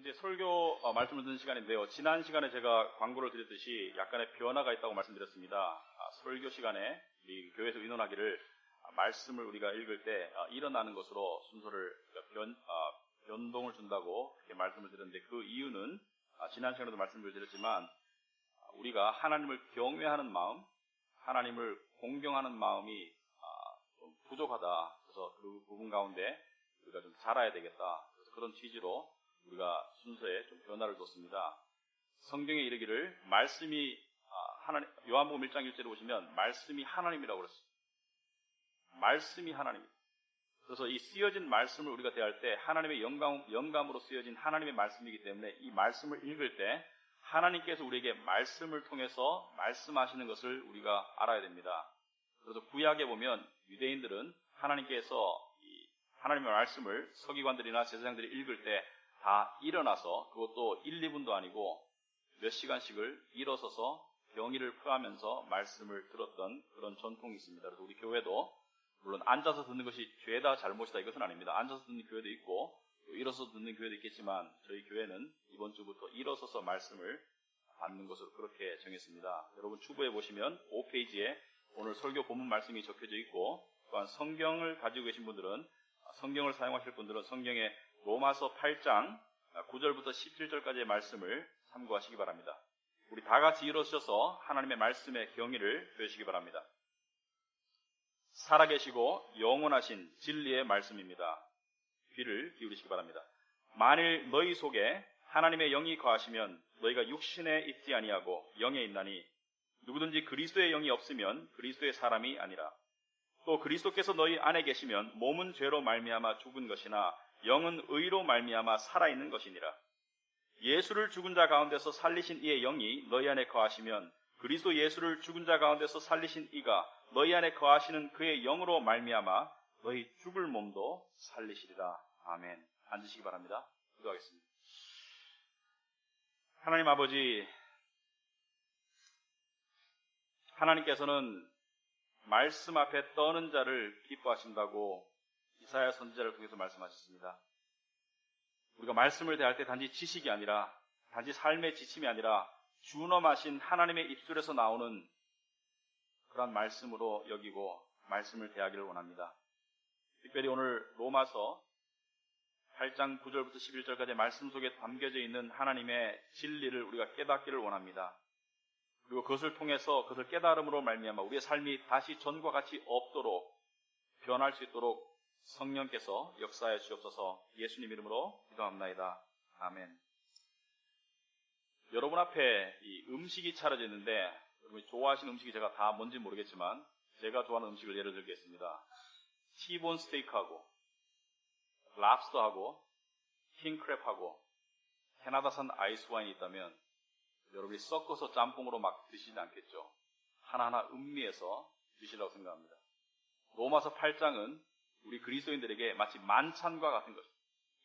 이제 설교 말씀을 듣는 시간인데요. 지난 시간에 제가 광고를 드렸듯이 약간의 변화가 있다고 말씀드렸습니다. 설교 시간에 우리 교회에서 의논하기를 말씀을 우리가 읽을 때 일어나는 것으로 순서를 변동을 준다고 이렇게 말씀을 드렸는데, 그 이유는 지난 시간에도 말씀을 드렸지만 우리가 하나님을 경외하는 마음, 하나님을 공경하는 마음이 좀 부족하다. 그래서 그 부분 가운데 우리가 좀 자라야 되겠다. 그래서 그런 취지로 우리가 순서에 좀 변화를 줬습니다. 성경에 이르기를 말씀이 하나님, 요한복음 1장 1절에 보시면 말씀이 하나님이라고 그랬어요. 말씀이 하나님입니다. 그래서 이 쓰여진 말씀을 우리가 대할 때 하나님의 영감으로 쓰여진 하나님의 말씀이기 때문에 이 말씀을 읽을 때 하나님께서 우리에게 말씀을 통해서 말씀하시는 것을 우리가 알아야 됩니다. 그래서 구약에 보면 유대인들은 하나님께서 이 하나님의 말씀을 서기관들이나 제사장들이 읽을 때 다 일어나서, 그것도 1, 2분도 아니고 몇 시간씩을 일어서서 경의를 표하면서 말씀을 들었던 그런 전통이 있습니다. 그래서 우리 교회도 물론 앉아서 듣는 것이 죄다 잘못이다 이것은 아닙니다. 앉아서 듣는 교회도 있고 일어서서 듣는 교회도 있겠지만 저희 교회는 이번 주부터 일어서서 말씀을 받는 것으로 그렇게 정했습니다. 여러분 추부에 보시면 5페이지에 오늘 설교 본문 말씀이 적혀져 있고, 또한 성경을 가지고 계신 분들은, 성경을 사용하실 분들은 성경에 로마서 8장 9절부터 17절까지의 말씀을 참고하시기 바랍니다. 우리 다 같이 일어서셔서 하나님의 말씀의 경의를 표하시기 바랍니다. 살아계시고 영원하신 진리의 말씀입니다. 귀를 기울이시기 바랍니다. 만일 너희 속에 하나님의 영이 거하시면 너희가 육신에 있지 아니하고 영에 있나니, 누구든지 그리스도의 영이 없으면 그리스도의 사람이 아니라. 또 그리스도께서 너희 안에 계시면 몸은 죄로 말미암아 죽은 것이나 영은 의로 말미암아 살아있는 것이니라. 예수를 죽은 자 가운데서 살리신 이의 영이 너희 안에 거하시면 그리스도 예수를 죽은 자 가운데서 살리신 이가 너희 안에 거하시는 그의 영으로 말미암아 너희 죽을 몸도 살리시리라. 아멘. 앉으시기 바랍니다. 기도하겠습니다. 하나님 아버지, 하나님께서는 말씀 앞에 떠는 자를 기뻐하신다고 이사야 선지자를 통해서 말씀하셨습니다. 우리가 말씀을 대할 때 단지 지식이 아니라, 단지 삶의 지침이 아니라 준엄하신 하나님의 입술에서 나오는 그런 말씀으로 여기고 말씀을 대하기를 원합니다. 특별히 오늘 로마서 8장 9절부터 11절까지의 말씀 속에 담겨져 있는 하나님의 진리를 우리가 깨닫기를 원합니다. 그리고 그것을 통해서, 그것을 깨달음으로 말미암아 우리의 삶이 다시 전과 같이 없도록, 변할 수 있도록 성령께서 역사해 주옵소서. 예수님 이름으로 기도합나이다. 아멘. 여러분 앞에 이 음식이 차려져 있는데, 여러분이 좋아하시는 음식이 제가 다 뭔지 모르겠지만 제가 좋아하는 음식을 예를 들겠습니다. 티본 스테이크하고 랍스터하고 킹크랩하고 캐나다산 아이스 와인이 있다면 여러분이 섞어서 짬뽕으로 막 드시지 않겠죠. 하나하나 음미해서 드시라고 생각합니다. 로마서 8장은 우리 그리스도인들에게 마치 만찬과 같은 것입니다.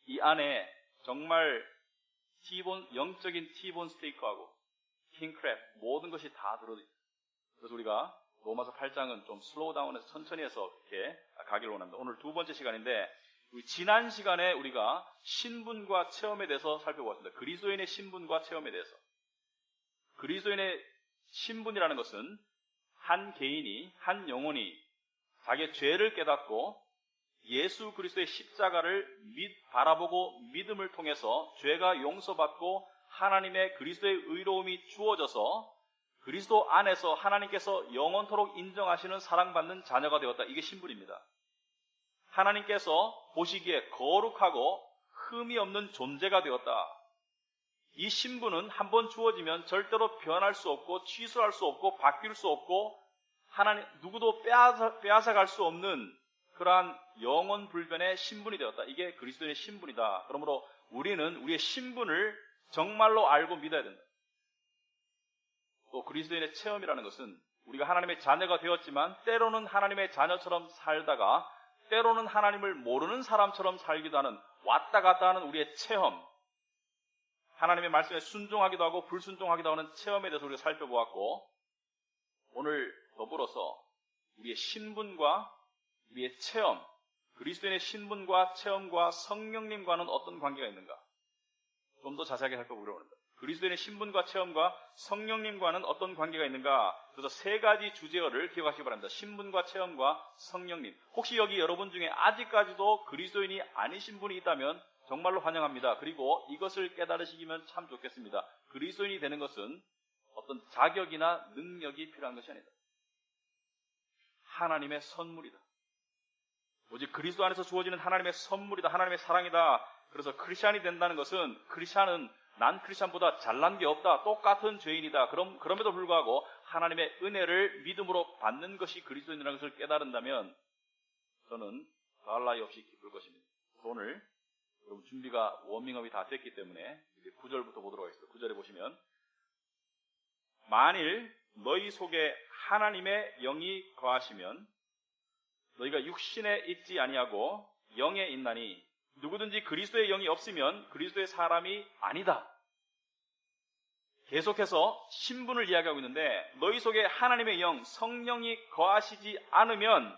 이 안에 정말 영적인 티본 스테이크하고 킹크랩, 모든 것이 다 들어있어요. 그래서 우리가 로마서 8장은 좀 슬로우 다운해서 천천히 해서 이렇게 가기를 원합니다. 오늘 두 번째 시간인데, 지난 시간에 우리가 신분과 체험에 대해서 살펴보았습니다. 그리스도인의 신분과 체험에 대해서. 그리스도인의 신분이라는 것은 한 개인이, 한 영혼이 자기의 죄를 깨닫고 예수 그리스도의 십자가를 바라보고 믿음을 통해서 죄가 용서받고 하나님의 그리스도의 의로움이 주어져서 그리스도 안에서 하나님께서 영원토록 인정하시는 사랑받는 자녀가 되었다. 이게 신분입니다. 하나님께서 보시기에 거룩하고 흠이 없는 존재가 되었다. 이 신분은 한번 주어지면 절대로 변할 수 없고 취소할 수 없고 바뀔 수 없고 하나님 누구도 빼앗아갈 수 없는 그러한 영원 불변의 신분이 되었다. 이게 그리스도인의 신분이다. 그러므로 우리는 우리의 신분을 정말로 알고 믿어야 된다. 또 그리스도인의 체험이라는 것은 우리가 하나님의 자녀가 되었지만 때로는 하나님의 자녀처럼 살다가 때로는 하나님을 모르는 사람처럼 살기도 하는, 왔다 갔다 하는 우리의 체험, 하나님의 말씀에 순종하기도 하고 불순종하기도 하는 체험에 대해서 우리가 살펴보았고, 오늘 더불어서 우리의 신분과 우리의 체험, 그리스도인의 신분과 체험과 성령님과는 어떤 관계가 있는가? 좀 더 더 자세하게 살펴보려고 합니다. 그리스도인의 신분과 체험과 성령님과는 어떤 관계가 있는가? 그래서 세 가지 주제어를 기억하시기 바랍니다. 신분과 체험과 성령님. 혹시 여기 여러분 중에 아직까지도 그리스도인이 아니신 분이 있다면 정말로 환영합니다. 그리고 이것을 깨달으시면 참 좋겠습니다. 그리스도인이 되는 것은 어떤 자격이나 능력이 필요한 것이 아니다. 하나님의 선물이다. 오직 그리스도 안에서 주어지는 하나님의 선물이다. 하나님의 사랑이다. 그래서 크리스찬이 된다는 것은 크리스찬은 난 크리스찬보다 잘난 게 없다. 똑같은 죄인이다. 그럼에도 불구하고 하나님의 은혜를 믿음으로 받는 것이 그리스도인이라는 것을 깨달은다면 저는 더할 나위 없이 기쁠 것입니다. 오늘 여러분 준비가 워밍업이 다 됐기 때문에 이제 9절부터 보도록 하겠습니다. 9절에 보시면 만일 너희 속에 하나님의 영이 거하시면 너희가 육신에 있지 아니하고 영에 있나니 누구든지 그리스도의 영이 없으면 그리스도의 사람이 아니다. 계속해서 신분을 이야기하고 있는데 너희 속에 하나님의 영, 성령이 거하시지 않으면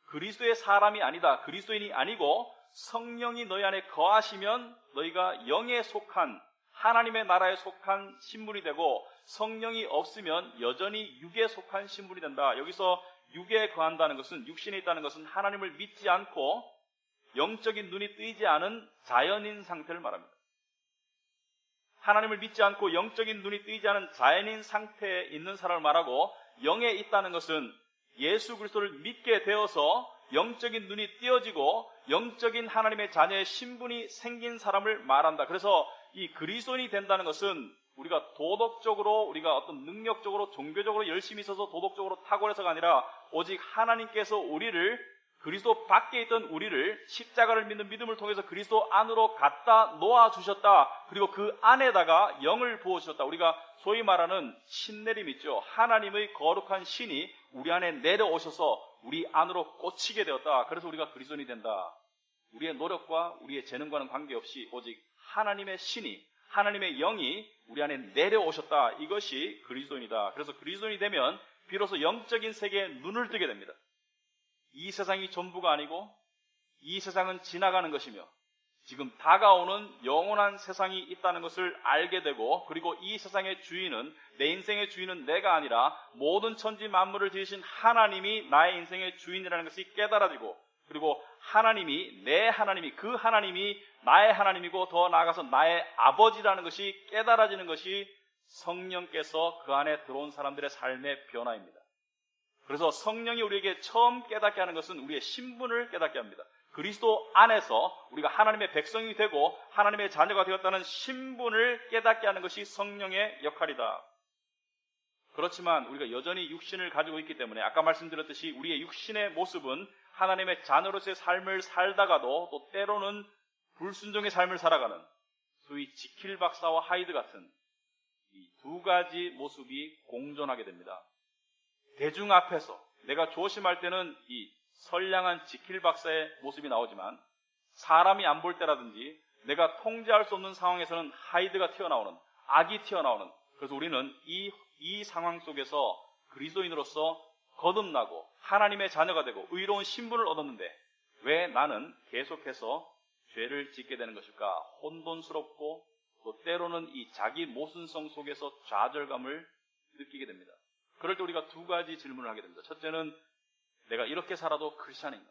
그리스도의 사람이 아니다. 그리스도인이 아니고 성령이 너희 안에 거하시면 너희가 영에 속한 하나님의 나라에 속한 신분이 되고 성령이 없으면 여전히 육에 속한 신분이 된다. 여기서 육에 거한다는 것은 육신에 있다는 것은 하나님을 믿지 않고 영적인 눈이 뜨이지 않은 자연인 상태를 말합니다. 하나님을 믿지 않고 영적인 눈이 뜨이지 않은 자연인 상태에 있는 사람을 말하고 영에 있다는 것은 예수 그리스도를 믿게 되어서 영적인 눈이 띄어지고 영적인 하나님의 자녀의 신분이 생긴 사람을 말한다. 그래서 이 그리스도인이 된다는 것은 우리가 도덕적으로 우리가 어떤 능력적으로 종교적으로 열심히 있어서 도덕적으로 탁월해서가 아니라 오직 하나님께서 우리를 그리스도 밖에 있던 우리를 십자가를 믿는 믿음을 통해서 그리스도 안으로 갖다 놓아주셨다. 그리고 그 안에다가 영을 부어주셨다. 우리가 소위 말하는 신내림 있죠. 하나님의 거룩한 신이 우리 안에 내려오셔서 우리 안으로 꽂히게 되었다. 그래서 우리가 그리스도인이 된다. 우리의 노력과 우리의 재능과는 관계없이 오직 하나님의 신이 하나님의 영이 우리 안에 내려오셨다. 이것이 그리스도인이다. 그래서 그리스도인이 되면 비로소 영적인 세계에 눈을 뜨게 됩니다. 이 세상이 전부가 아니고 이 세상은 지나가는 것이며 지금 다가오는 영원한 세상이 있다는 것을 알게 되고 그리고 이 세상의 주인은 내 인생의 주인은 내가 아니라 모든 천지 만물을 지으신 하나님이 나의 인생의 주인이라는 것이 깨달아지고 그리고 하나님이 내 하나님이 그 하나님이 나의 하나님이고 더 나아가서 나의 아버지라는 것이 깨달아지는 것이 성령께서 그 안에 들어온 사람들의 삶의 변화입니다. 그래서 성령이 우리에게 처음 깨닫게 하는 것은 우리의 신분을 깨닫게 합니다. 그리스도 안에서 우리가 하나님의 백성이 되고 하나님의 자녀가 되었다는 신분을 깨닫게 하는 것이 성령의 역할이다. 그렇지만 우리가 여전히 육신을 가지고 있기 때문에 아까 말씀드렸듯이 우리의 육신의 모습은 하나님의 자녀로서의 삶을 살다가도 또 때로는 불순종의 삶을 살아가는 소위 지킬 박사와 하이드 같은 이 두 가지 모습이 공존하게 됩니다. 대중 앞에서 내가 조심할 때는 이 선량한 지킬 박사의 모습이 나오지만 사람이 안 볼 때라든지 내가 통제할 수 없는 상황에서는 하이드가 튀어나오는 악이 튀어나오는 그래서 우리는 이 상황 속에서 그리스도인으로서 거듭나고 하나님의 자녀가 되고 의로운 신분을 얻었는데 왜 나는 계속해서 죄를 짓게 되는 것일까? 혼돈스럽고 또 때로는 이 자기 모순성 속에서 좌절감을 느끼게 됩니다. 그럴 때 우리가 두 가지 질문을 하게 됩니다. 첫째는 내가 이렇게 살아도 크리스찬인가?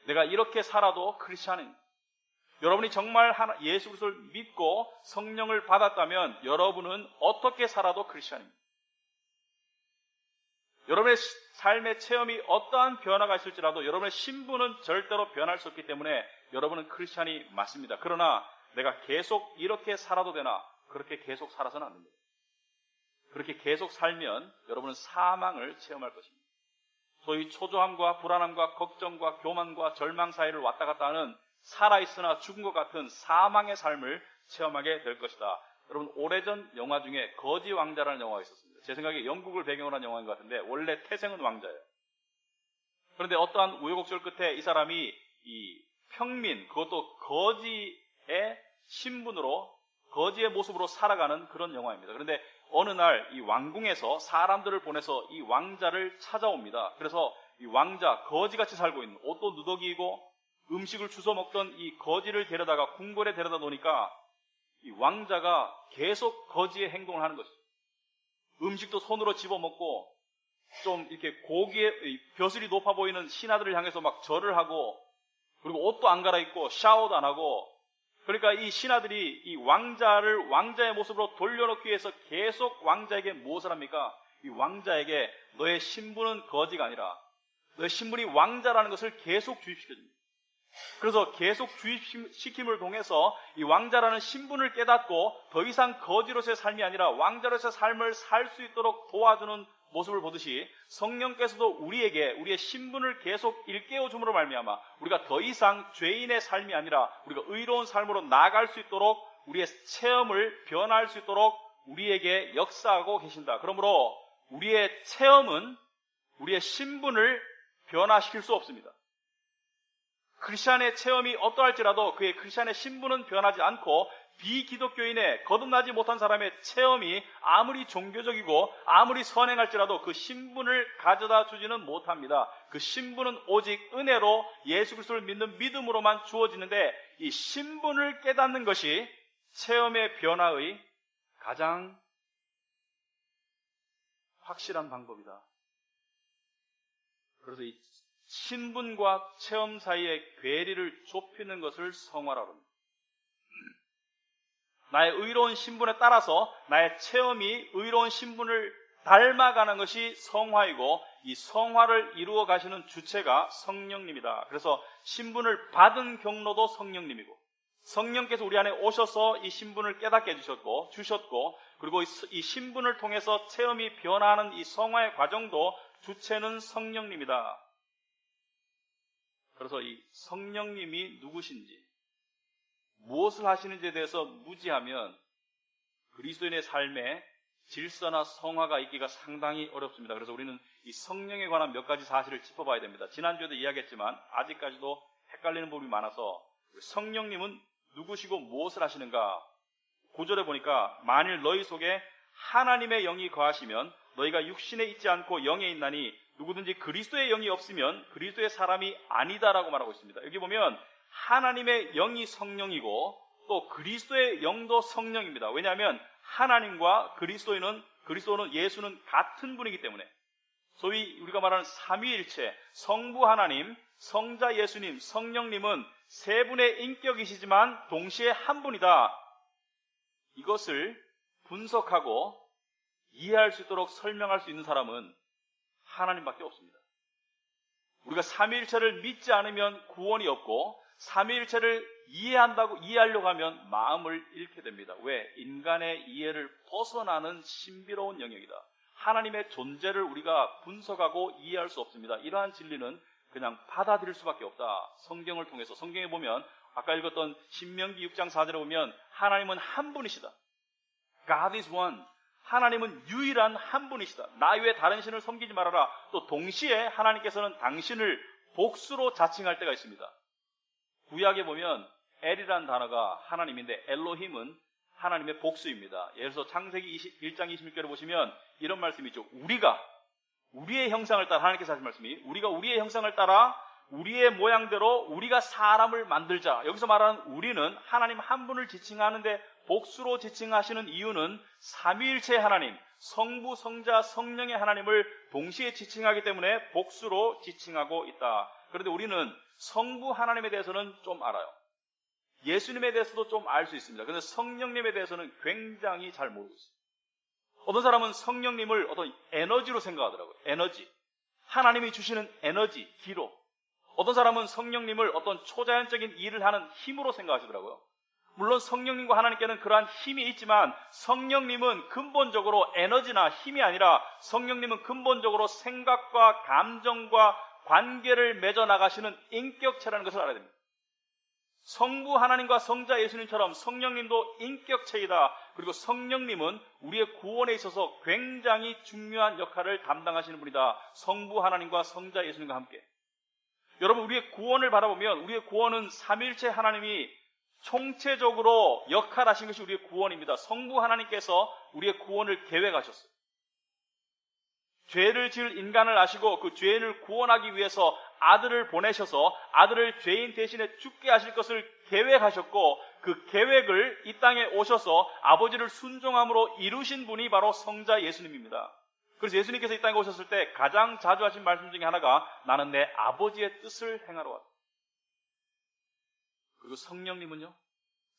내가 이렇게 살아도 크리스찬인가? 여러분이 정말 예수 그리스도를 믿고 성령을 받았다면 여러분은 어떻게 살아도 크리스찬입니다. 여러분의 삶의 체험이 어떠한 변화가 있을지라도 여러분의 신분은 절대로 변할 수 없기 때문에 여러분은 크리스찬이 맞습니다. 그러나 내가 계속 이렇게 살아도 되나? 그렇게 계속 살아서는 안 됩니다. 그렇게 계속 살면 여러분은 사망을 체험할 것입니다. 소위 초조함과 불안함과 걱정과 교만과 절망 사이를 왔다 갔다 하는 살아있으나 죽은 것 같은 사망의 삶을 체험하게 될 것이다. 여러분 오래전 영화 중에 거지 왕자라는 영화가 있었습니다. 제 생각에 영국을 배경으로 한 영화인 것 같은데 원래 태생은 왕자예요. 그런데 어떠한 우여곡절 끝에 이 사람이 이 평민 그것도 거지의 신분으로 거지의 모습으로 살아가는 그런 영화입니다. 그런데 어느 날 이 왕궁에서 사람들을 보내서 이 왕자를 찾아옵니다. 그래서 이 왕자 거지같이 살고 있는 옷도 누더기이고 음식을 주워 먹던 이 거지를 데려다가 궁궐에 데려다 놓으니까 이 왕자가 계속 거지의 행동을 하는 것이죠. 음식도 손으로 집어먹고 좀 이렇게 고기에 벼슬이 높아 보이는 신하들을 향해서 막 절을 하고, 그리고 옷도 안 갈아입고 샤워도 안 하고, 그러니까 이 신하들이 이 왕자를 왕자의 모습으로 돌려놓기 위해서 계속 왕자에게 무엇을 합니까? 이 왕자에게 너의 신분은 거지가 아니라 너의 신분이 왕자라는 것을 계속 주입시켜줍니다. 그래서 계속 주입시킴을 통해서 이 왕자라는 신분을 깨닫고 더 이상 거지로서의 삶이 아니라 왕자로서의 삶을 살 수 있도록 도와주는 모습을 보듯이, 성령께서도 우리에게 우리의 신분을 계속 일깨워 줌으로 말미암아 우리가 더 이상 죄인의 삶이 아니라 우리가 의로운 삶으로 나아갈 수 있도록, 우리의 체험을 변화할 수 있도록 우리에게 역사하고 계신다. 그러므로 우리의 체험은 우리의 신분을 변화시킬 수 없습니다. 크리스찬의 체험이 어떠할지라도 그의 크리스찬의 신분은 변하지 않고, 비기독교인의 거듭나지 못한 사람의 체험이 아무리 종교적이고 아무리 선행할지라도 그 신분을 가져다 주지는 못합니다. 그 신분은 오직 은혜로 예수 그리스도를 믿는 믿음으로만 주어지는데, 이 신분을 깨닫는 것이 체험의 변화의 가장 확실한 방법이다. 그래서 이 신분과 체험 사이의 괴리를 좁히는 것을 성화라고 합니다. 나의 의로운 신분에 따라서 나의 체험이 의로운 신분을 닮아가는 것이 성화이고, 이 성화를 이루어 가시는 주체가 성령님이다. 그래서 신분을 받은 경로도 성령님이고, 성령께서 우리 안에 오셔서 이 신분을 깨닫게 해주셨고 그리고 이 신분을 통해서 체험이 변화하는 이 성화의 과정도 주체는 성령님이다. 그래서 이 성령님이 누구신지, 무엇을 하시는지에 대해서 무지하면 그리스도인의 삶에 질서나 성화가 있기가 상당히 어렵습니다. 그래서 우리는 이 성령에 관한 몇 가지 사실을 짚어봐야 됩니다. 지난주에도 이야기했지만 아직까지도 헷갈리는 부분이 많아서, 성령님은 누구시고 무엇을 하시는가? 9절에 보니까 만일 너희 속에 하나님의 영이 거하시면 너희가 육신에 있지 않고 영에 있나니 누구든지 그리스도의 영이 없으면 그리스도의 사람이 아니다라고 말하고 있습니다. 여기 보면 하나님의 영이 성령이고 또 그리스도의 영도 성령입니다. 왜냐하면 하나님과 그리스도는 예수는 같은 분이기 때문에, 소위 우리가 말하는 삼위일체, 성부 하나님, 성자 예수님, 성령님은 세 분의 인격이시지만 동시에 한 분이다. 이것을 분석하고 이해할 수 있도록 설명할 수 있는 사람은 하나님밖에 없습니다. 우리가 삼위일체를 믿지 않으면 구원이 없고, 삼위일체를 이해하려고 하면 마음을 잃게 됩니다. 왜? 인간의 이해를 벗어나는 신비로운 영역이다. 하나님의 존재를 우리가 분석하고 이해할 수 없습니다. 이러한 진리는 그냥 받아들일 수밖에 없다. 성경을 통해서, 성경에 보면 아까 읽었던 신명기 6장 4절에 보면 하나님은 한 분이시다. God is one. 하나님은 유일한 한 분이시다. 나 외에 다른 신을 섬기지 말아라. 또 동시에 하나님께서는 당신을 복수로 자칭할 때가 있습니다. 구약에 보면 엘이라는 단어가 하나님인데 엘로힘은 하나님의 복수입니다. 예를 들어서 창세기 1장 26절에 보시면 이런 말씀이 있죠. 우리의 형상을 따라, 하나님께서 하신 말씀이, 우리가 우리의 형상을 따라 우리의 모양대로 우리가 사람을 만들자. 여기서 말하는 우리는 하나님 한 분을 지칭하는데 복수로 지칭하시는 이유는 삼위일체의 하나님, 성부, 성자, 성령의 하나님을 동시에 지칭하기 때문에 복수로 지칭하고 있다. 그런데 우리는 성부 하나님에 대해서는 좀 알아요. 예수님에 대해서도 좀 알 수 있습니다. 그런데 성령님에 대해서는 굉장히 잘 모르고 있어요. 어떤 사람은 성령님을 어떤 에너지로 생각하더라고요. 에너지. 하나님이 주시는 에너지, 기로. 어떤 사람은 성령님을 어떤 초자연적인 일을 하는 힘으로 생각하시더라고요. 물론 성령님과 하나님께는 그러한 힘이 있지만, 성령님은 근본적으로 에너지나 힘이 아니라 성령님은 근본적으로 생각과 감정과 관계를 맺어 나가시는 인격체라는 것을 알아야 됩니다. 성부 하나님과 성자 예수님처럼 성령님도 인격체이다. 그리고 성령님은 우리의 구원에 있어서 굉장히 중요한 역할을 담당하시는 분이다. 성부 하나님과 성자 예수님과 함께. 여러분, 우리의 구원을 바라보면 우리의 구원은 삼위일체 하나님이 총체적으로 역할하신 것이 우리의 구원입니다. 성부 하나님께서 우리의 구원을 계획하셨어요. 죄를 지을 인간을 아시고 그 죄인을 구원하기 위해서 아들을 보내셔서 아들을 죄인 대신에 죽게 하실 것을 계획하셨고, 그 계획을 이 땅에 오셔서 아버지를 순종함으로 이루신 분이 바로 성자 예수님입니다. 그래서 예수님께서 이 땅에 오셨을 때 가장 자주 하신 말씀 중에 하나가 나는 내 아버지의 뜻을 행하러 왔다. 그리고 성령님은요?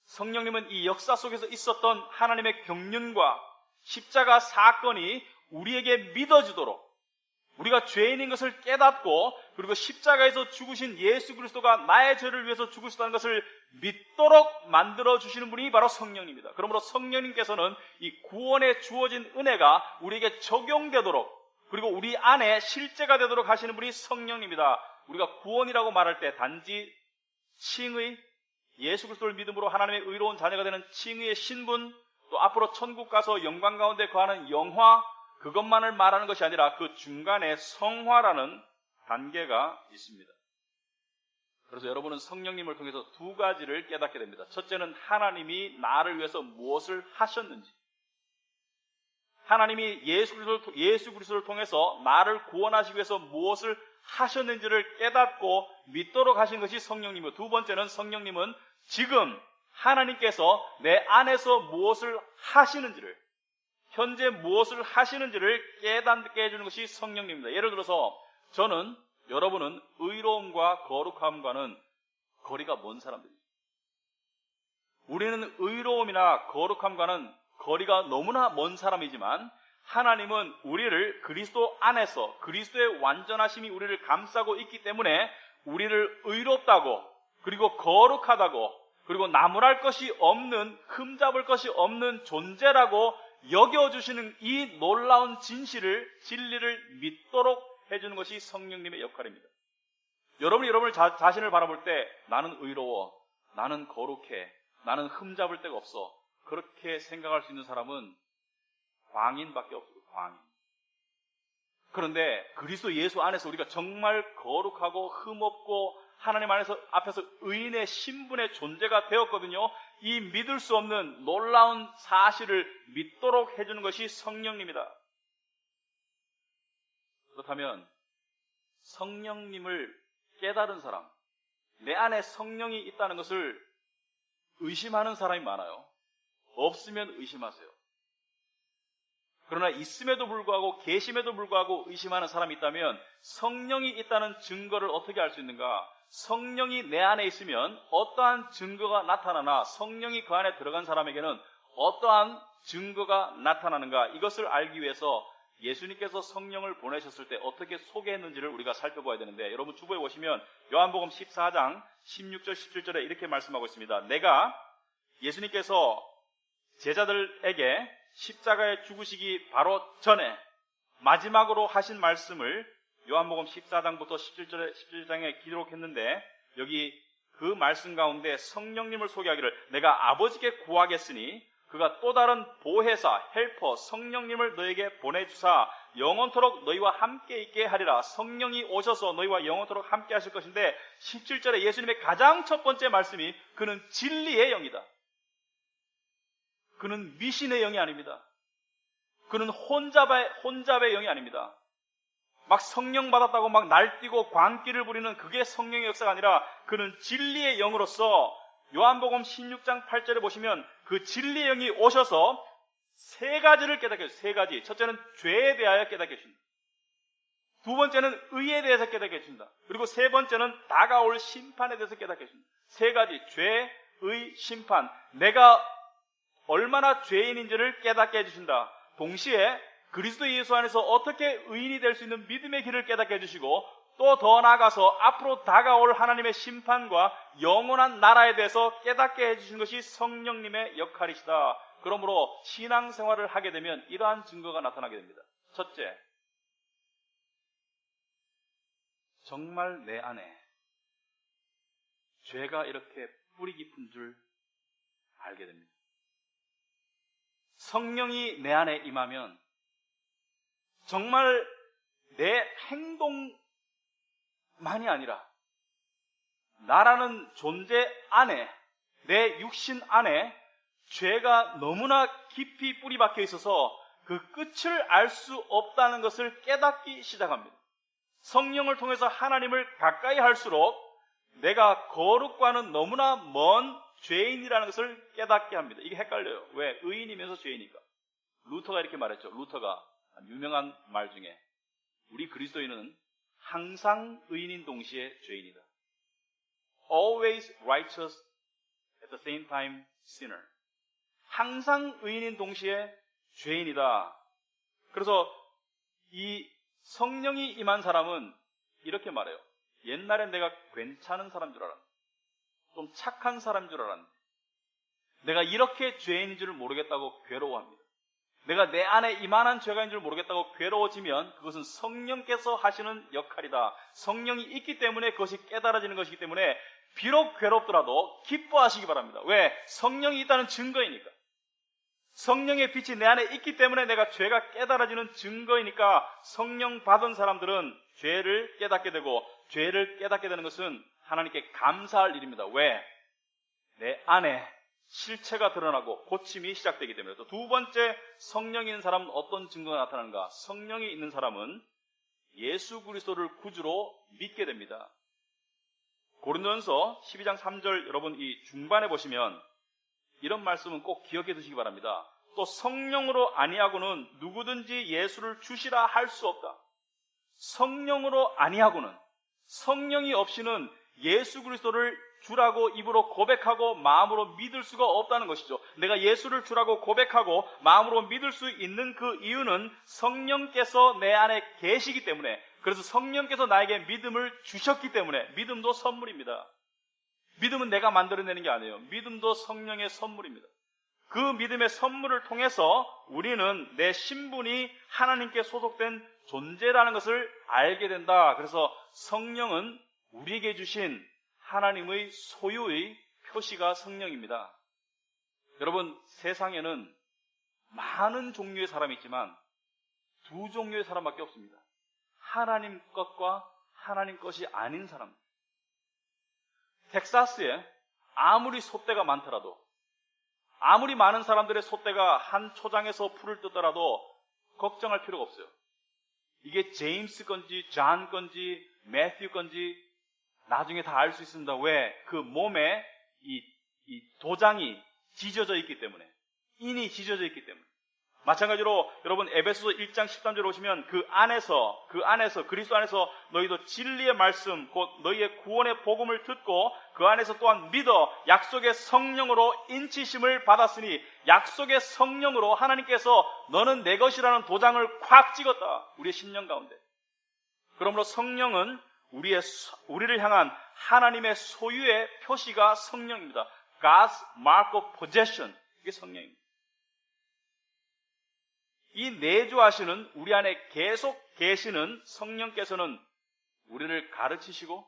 성령님은 이 역사 속에서 있었던 하나님의 경륜과 십자가 사건이 우리에게 믿어지도록, 우리가 죄인인 것을 깨닫고, 그리고 십자가에서 죽으신 예수 그리스도가 나의 죄를 위해서 죽으셨다는 것을 믿도록 만들어주시는 분이 바로 성령입니다. 그러므로 성령님께서는 이 구원에 주어진 은혜가 우리에게 적용되도록, 그리고 우리 안에 실제가 되도록 하시는 분이 성령입니다. 우리가 구원이라고 말할 때 단지 칭의, 예수 그리스도를 믿음으로 하나님의 의로운 자녀가 되는 칭의의 신분, 또 앞으로 천국 가서 영광 가운데 거하는 영화, 그것만을 말하는 것이 아니라 그 중간에 성화라는 단계가 있습니다. 그래서 여러분은 성령님을 통해서 두 가지를 깨닫게 됩니다. 첫째는 하나님이 나를 위해서 무엇을 하셨는지, 하나님이 예수 그리스도를 통해서 나를 구원하시기 위해서 무엇을 하셨는지를 깨닫고 믿도록 하신 것이 성령님이고, 두 번째는 성령님은 지금 하나님께서 내 안에서 무엇을 하시는지를, 현재 무엇을 하시는지를 깨닫게 해주는 것이 성령님입니다. 예를 들어서 저는, 여러분은 의로움과 거룩함과는 거리가 먼 사람들입니다. 우리는 의로움이나 거룩함과는 거리가 너무나 먼 사람이지만, 하나님은 우리를 그리스도 안에서, 그리스도의 완전하심이 우리를 감싸고 있기 때문에 우리를 의롭다고, 그리고 거룩하다고, 그리고 나무랄 것이 없는, 흠잡을 것이 없는 존재라고 여겨주시는 이 놀라운 진리를 믿도록 해주는 것이 성령님의 역할입니다. 여러분을 자신을 바라볼 때 나는 의로워, 나는 거룩해, 나는 흠잡을 데가 없어, 그렇게 생각할 수 있는 사람은 광인밖에 없어요. 광인. 그런데 그리스도 예수 안에서 우리가 정말 거룩하고 흠없고 하나님 앞에서 의인의 신분의 존재가 되었거든요. 이 믿을 수 없는 놀라운 사실을 믿도록 해주는 것이 성령님이다. 그렇다면 성령님을 깨달은 사람, 내 안에 성령이 있다는 것을 의심하는 사람이 많아요. 없으면 의심하세요. 그러나 있음에도 불구하고, 계심에도 불구하고 의심하는 사람이 있다면 성령이 있다는 증거를 어떻게 알 수 있는가? 성령이 내 안에 있으면 어떠한 증거가 나타나나, 성령이 그 안에 들어간 사람에게는 어떠한 증거가 나타나는가, 이것을 알기 위해서 예수님께서 성령을 보내셨을 때 어떻게 소개했는지를 우리가 살펴봐야 되는데, 여러분 주보에 보시면 요한복음 14장 16절 17절에 이렇게 말씀하고 있습니다. 내가, 예수님께서 제자들에게 십자가에 죽으시기 바로 전에 마지막으로 하신 말씀을 요한복음 14장부터 17장에 기록했는데, 여기 그 말씀 가운데 성령님을 소개하기를 내가 아버지께 구하겠으니 그가 또 다른 보혜사, 헬퍼, 성령님을 너에게 보내주사 영원토록 너희와 함께 있게 하리라. 성령이 오셔서 너희와 영원토록 함께 하실 것인데, 17절에 예수님의 가장 첫 번째 말씀이 그는 진리의 영이다. 그는 미신의 영이 아닙니다. 그는 혼잡의 영이 아닙니다. 막 성령 받았다고 막 날뛰고 광기를 부리는 그게 성령의 역사가 아니라, 그는 진리의 영으로서 요한복음 16장 8절에 보시면 그 진리의 영이 오셔서 세 가지를 깨닫게 해주십니다. 세 가지. 첫째는 죄에 대하여 깨닫게 해줍니다. 두 번째는 의에 대해서 깨닫게 해줍니다. 그리고 세 번째는 다가올 심판에 대해서 깨닫게 해줍니다. 세 가지. 죄, 의, 심판. 내가 얼마나 죄인인지를 깨닫게 해주신다. 동시에 그리스도 예수 안에서 어떻게 의인이 될 수 있는 믿음의 길을 깨닫게 해주시고, 또 더 나아가서 앞으로 다가올 하나님의 심판과 영원한 나라에 대해서 깨닫게 해주신 것이 성령님의 역할이시다. 그러므로 신앙생활을 하게 되면 이러한 증거가 나타나게 됩니다. 첫째, 정말 내 안에 죄가 이렇게 뿌리 깊은 줄 알게 됩니다. 성령이 내 안에 임하면 정말 내 행동만이 아니라 나라는 존재 안에, 내 육신 안에 죄가 너무나 깊이 뿌리 박혀 있어서 그 끝을 알 수 없다는 것을 깨닫기 시작합니다. 성령을 통해서 하나님을 가까이 할수록 내가 거룩과는 너무나 먼 죄인이라는 것을 깨닫게 합니다. 이게 헷갈려요. 왜? 의인이면서 죄인이니까. 루터가 이렇게 말했죠. 루터가 유명한 말 중에 우리 그리스도인은 항상 의인인 동시에 죄인이다. Always righteous at the same time sinner. 항상 의인인 동시에 죄인이다. 그래서 이 성령이 임한 사람은 이렇게 말해요. 옛날엔 내가 괜찮은 사람인 줄 알았는데, 좀 착한 사람인 줄 알았는데, 내가 이렇게 죄인인 줄 모르겠다고 괴로워합니다. 내가 내 안에 이만한 죄가 있는 줄 모르겠다고 괴로워지면 그것은 성령께서 하시는 역할이다. 성령이 있기 때문에 그것이 깨달아지는 것이기 때문에 비록 괴롭더라도 기뻐하시기 바랍니다. 왜? 성령이 있다는 증거이니까. 성령의 빛이 내 안에 있기 때문에 내가 죄가 깨달아지는 증거이니까 성령 받은 사람들은 죄를 깨닫게 되고 죄를 깨닫게 되는 것은 하나님께 감사할 일입니다. 왜? 내 안에 실체가 드러나고 고침이 시작되기 때문에. 또 두 번째, 성령이 있는 사람은 어떤 증거가 나타나는가? 성령이 있는 사람은 예수 그리스도를 구주로 믿게 됩니다. 고린도전서 12장 3절 여러분 이 중반에 보시면 이런 말씀은 꼭 기억해 두시기 바랍니다. 또 성령으로 아니하고는 누구든지 예수를 주시라 할 수 없다. 성령으로 아니하고는, 성령이 없이는 예수 그리스도를 주라고 입으로 고백하고 마음으로 믿을 수가 없다는 것이죠. 내가 예수를 주라고 고백하고 마음으로 믿을 수 있는 그 이유는 성령께서 내 안에 계시기 때문에, 그래서 성령께서 나에게 믿음을 주셨기 때문에. 믿음도 선물입니다. 믿음은 내가 만들어내는 게 아니에요. 믿음도 성령의 선물입니다. 그 믿음의 선물을 통해서 우리는 내 신분이 하나님께 소속된 존재라는 것을 알게 된다. 그래서 성령은 우리에게 주신 하나님의 소유의 표시가 성령입니다. 여러분, 세상에는 많은 종류의 사람이 있지만 두 종류의 사람밖에 없습니다. 하나님 것과 하나님 것이 아닌 사람. 텍사스에 아무리 소떼가 많더라도, 아무리 많은 사람들의 소떼가 한 초장에서 풀을 뜯더라도 걱정할 필요가 없어요. 이게 제임스 건지 존 건지 매튜 건지 나중에 다 알 수 있습니다. 왜? 그 몸에 이 도장이 지져져 있기 때문에, 인이 지져져 있기 때문에. 마찬가지로 여러분 에베소서 1장 13절에 오시면 그 안에서 그리스도 안에서 너희도 진리의 말씀 곧 너희의 구원의 복음을 듣고 그 안에서 또한 믿어 약속의 성령으로 인치심을 받았으니, 약속의 성령으로 하나님께서 너는 내 것이라는 도장을 콱 찍었다. 우리의 심령 가운데. 그러므로 성령은 우리를 향한 하나님의 소유의 표시가 성령입니다. God's mark of possession. 이게 성령입니다. 이 내주하시는, 우리 안에 계속 계시는 성령께서는 우리를 가르치시고,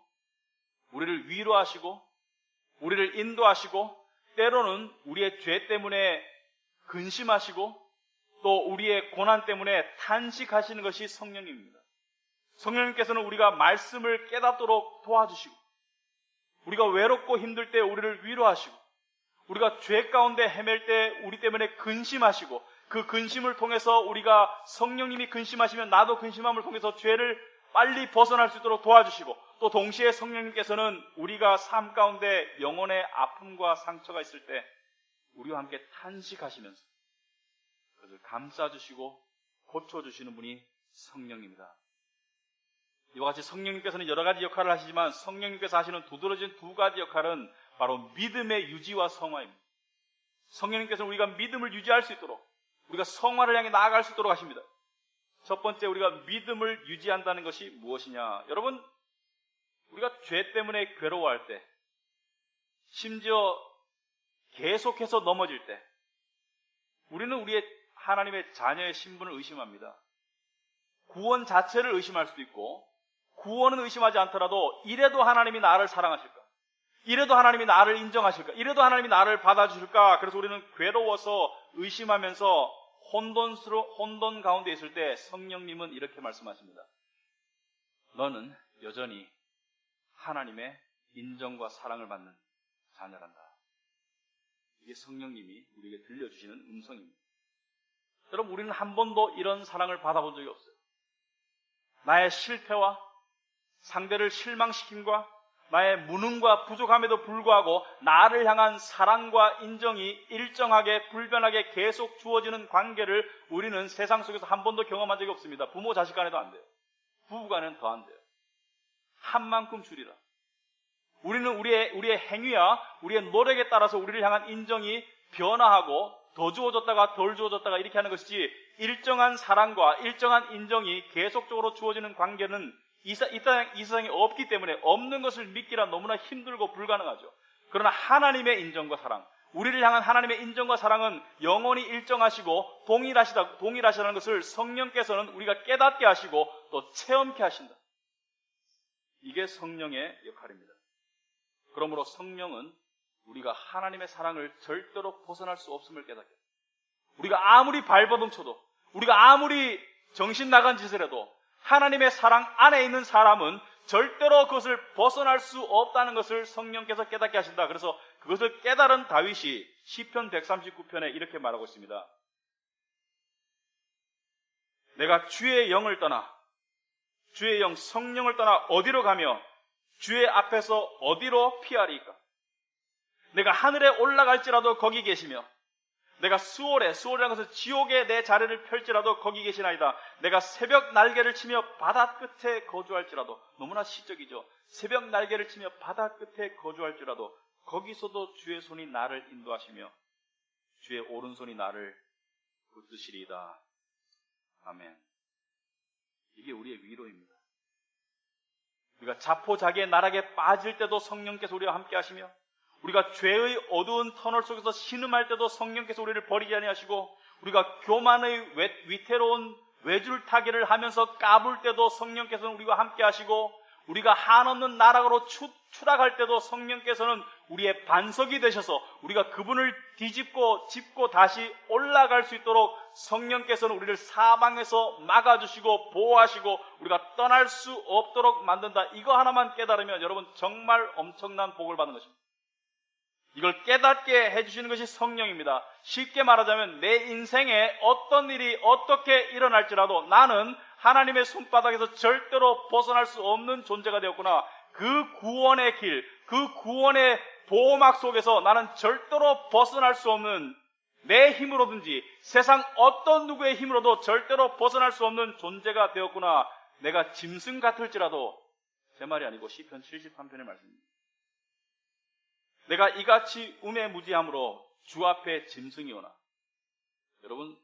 우리를 위로하시고, 우리를 인도하시고, 때로는 우리의 죄 때문에 근심하시고, 또 우리의 고난 때문에 탄식하시는 것이 성령입니다. 성령님께서는 우리가 말씀을 깨닫도록 도와주시고, 우리가 외롭고 힘들 때 우리를 위로하시고, 우리가 죄 가운데 헤맬 때 우리 때문에 근심하시고, 그 근심을 통해서 우리가 성령님이 근심하시면 나도 근심함을 통해서 죄를 빨리 벗어날 수 있도록 도와주시고, 또 동시에 성령님께서는 우리가 삶 가운데 영혼의 아픔과 상처가 있을 때 우리와 함께 탄식하시면서 그것을 감싸주시고 고쳐주시는 분이 성령입니다. 이와 같이 성령님께서는 여러 가지 역할을 하시지만 성령님께서 하시는 두드러진 두 가지 역할은 바로 믿음의 유지와 성화입니다. 성령님께서는 우리가 믿음을 유지할 수 있도록, 우리가 성화를 향해 나아갈 수 있도록 하십니다. 첫 번째, 우리가 믿음을 유지한다는 것이 무엇이냐? 여러분, 우리가 죄 때문에 괴로워할 때, 심지어 계속해서 넘어질 때, 우리는 우리의 하나님의 자녀의 신분을 의심합니다. 구원 자체를 의심할 수도 있고, 구원은 의심하지 않더라도 이래도 하나님이 나를 사랑하실까? 이래도 하나님이 나를 인정하실까? 이래도 하나님이 나를 받아주실까? 그래서 우리는 괴로워서 의심하면서 혼돈 가운데 있을 때 성령님은 이렇게 말씀하십니다. 너는 여전히 하나님의 인정과 사랑을 받는 자녀란다. 이게 성령님이 우리에게 들려주시는 음성입니다. 여러분, 우리는 한 번도 이런 사랑을 받아본 적이 없어요. 나의 실패와 상대를 실망시킴과 나의 무능과 부족함에도 불구하고 나를 향한 사랑과 인정이 일정하게 불변하게 계속 주어지는 관계를 우리는 세상 속에서 한 번도 경험한 적이 없습니다. 부모 자식 간에도 안 돼요. 부부 간에는 더 안 돼요. 한 만큼 줄이라. 우리는 우리의 행위와 우리의 노력에 따라서 우리를 향한 인정이 변화하고 더 주어졌다가 덜 주어졌다가 이렇게 하는 것이지, 일정한 사랑과 일정한 인정이 계속적으로 주어지는 관계는 이 세상에 없기 때문에 없는 것을 믿기란 너무나 힘들고 불가능하죠. 그러나 하나님의 인정과 사랑, 우리를 향한 하나님의 인정과 사랑은 영원히 일정하시고 동일하시다는 것을 성령께서는 우리가 깨닫게 하시고 또 체험케 하신다. 이게 성령의 역할입니다. 그러므로 성령은 우리가 하나님의 사랑을 절대로 벗어날 수 없음을 깨닫게 합니다. 우리가 아무리 발버둥 쳐도, 우리가 아무리 정신 나간 짓을 해도 하나님의 사랑 안에 있는 사람은 절대로 그것을 벗어날 수 없다는 것을 성령께서 깨닫게 하신다. 그래서 그것을 깨달은 다윗이 시편 139편에 이렇게 말하고 있습니다. 내가 주의 영을 떠나, 주의 영 성령을 떠나 어디로 가며 주의 앞에서 어디로 피하리까? 내가 하늘에 올라갈지라도 거기 계시며, 내가 수월이라는 것은 지옥에 내 자리를 펼지라도 거기 계시나이다. 내가 새벽 날개를 치며 바다 끝에 거주할지라도, 너무나 시적이죠. 새벽 날개를 치며 바다 끝에 거주할지라도 거기서도 주의 손이 나를 인도하시며 주의 오른손이 나를 붙드시리이다. 아멘. 이게 우리의 위로입니다. 우리가 자포자기의 나락에 빠질 때도 성령께서 우리와 함께 하시며, 우리가 죄의 어두운 터널 속에서 신음할 때도 성령께서 우리를 버리지 아니하시고, 우리가 교만의 위태로운 외줄타기를 하면서 까불 때도 성령께서는 우리와 함께 하시고, 우리가 한없는 나락으로 추락할 때도 성령께서는 우리의 반석이 되셔서 우리가 그분을 짚고 다시 올라갈 수 있도록 성령께서는 우리를 사방에서 막아주시고 보호하시고 우리가 떠날 수 없도록 만든다. 이거 하나만 깨달으면 여러분 정말 엄청난 복을 받는 것입니다. 이걸 깨닫게 해주시는 것이 성령입니다. 쉽게 말하자면 내 인생에 어떤 일이 어떻게 일어날지라도 나는 하나님의 손바닥에서 절대로 벗어날 수 없는 존재가 되었구나. 그 구원의 길, 그 구원의 보호막 속에서 나는 절대로 벗어날 수 없는, 내 힘으로든지 세상 어떤 누구의 힘으로도 절대로 벗어날 수 없는 존재가 되었구나. 내가 짐승 같을지라도, 제 말이 아니고 시편 73편의 말씀입니다. 내가 이같이 우매무지함으로 주 앞에 짐승이 오나. 여러분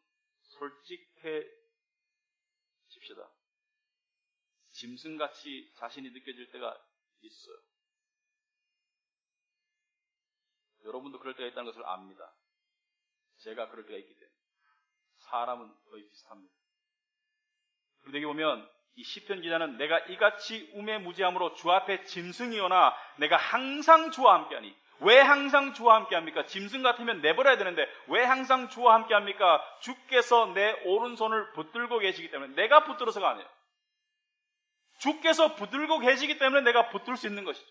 솔직해집시다. 짐승같이 자신이 느껴질 때가 있어요. 여러분도 그럴 때가 있다는 것을 압니다. 제가 그럴 때가 있기 때문에. 사람은 거의 비슷합니다. 그런데 여기 보면 이 시편 기자는 내가 이같이 우매무지함으로 주 앞에 짐승이 오나 내가 항상 주와 함께하니. 왜 항상 주와 함께합니까? 짐승 같으면 내버려야 되는데 왜 항상 주와 함께합니까? 주께서 내 오른손을 붙들고 계시기 때문에. 내가 붙들어서가 아니에요. 주께서 붙들고 계시기 때문에 내가 붙들 수 있는 것이죠.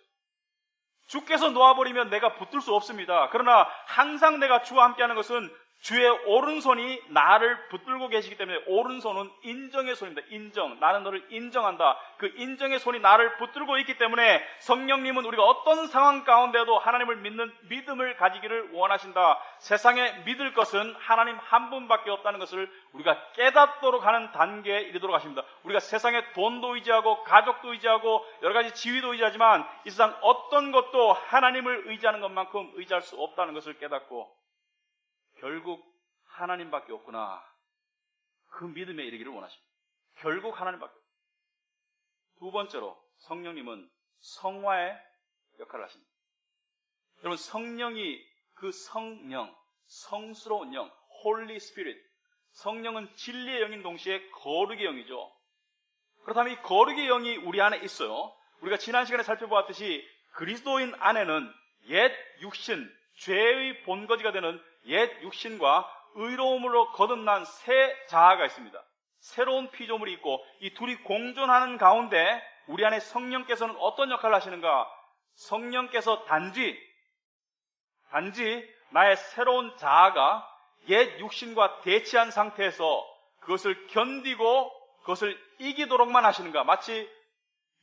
주께서 놓아버리면 내가 붙들 수 없습니다. 그러나 항상 내가 주와 함께하는 것은 주의 오른손이 나를 붙들고 계시기 때문에. 오른손은 인정의 손입니다. 인정. 나는 너를 인정한다. 그 인정의 손이 나를 붙들고 있기 때문에 성령님은 우리가 어떤 상황 가운데도 하나님을 믿는 믿음을 가지기를 원하신다. 세상에 믿을 것은 하나님 한 분밖에 없다는 것을 우리가 깨닫도록 하는 단계에 이르도록 하십니다. 우리가 세상에 돈도 의지하고 가족도 의지하고 여러 가지 지위도 의지하지만 이 세상 어떤 것도 하나님을 의지하는 것만큼 의지할 수 없다는 것을 깨닫고 결국 하나님밖에 없구나. 그 믿음에 이르기를 원하십니다. 결국 하나님밖에 없구나. 두 번째로 성령님은 성화의 역할을 하십니다. 여러분 성령이 그 성령, 성스러운 영, Holy Spirit. 성령은 진리의 영인 동시에 거룩의 영이죠. 그렇다면 이 거룩의 영이 우리 안에 있어요. 우리가 지난 시간에 살펴보았듯이 그리스도인 안에는 옛 육신, 죄의 본거지가 되는 옛 육신과 의로움으로 거듭난 새 자아가 있습니다. 새로운 피조물이 있고 이 둘이 공존하는 가운데 우리 안에 성령께서는 어떤 역할을 하시는가? 성령께서 단지 나의 새로운 자아가 옛 육신과 대치한 상태에서 그것을 견디고 그것을 이기도록만 하시는가? 마치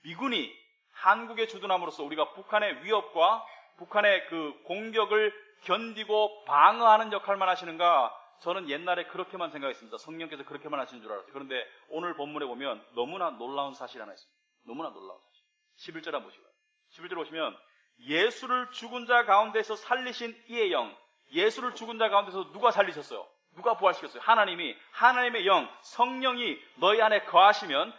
미군이 한국에 주둔함으로써 우리가 북한의 위협과 북한의 그 공격을 견디고 방어하는 역할만 하시는가? 저는 옛날에 그렇게만 생각했습니다. 성령께서 그렇게만 하시는 줄 알았어요. 그런데 오늘 본문에 보면 너무나 놀라운 사실이 하나 있습니다. 너무나 놀라운 사실. 11절 한번 보시고요. 11절 보시면 예수를 죽은 자 가운데서 살리신 이의 영. 예수를 죽은 자 가운데서 누가 살리셨어요? 누가 부활시켰어요? 하나님이. 하나님의 영, 성령이 너희 안에 거하시면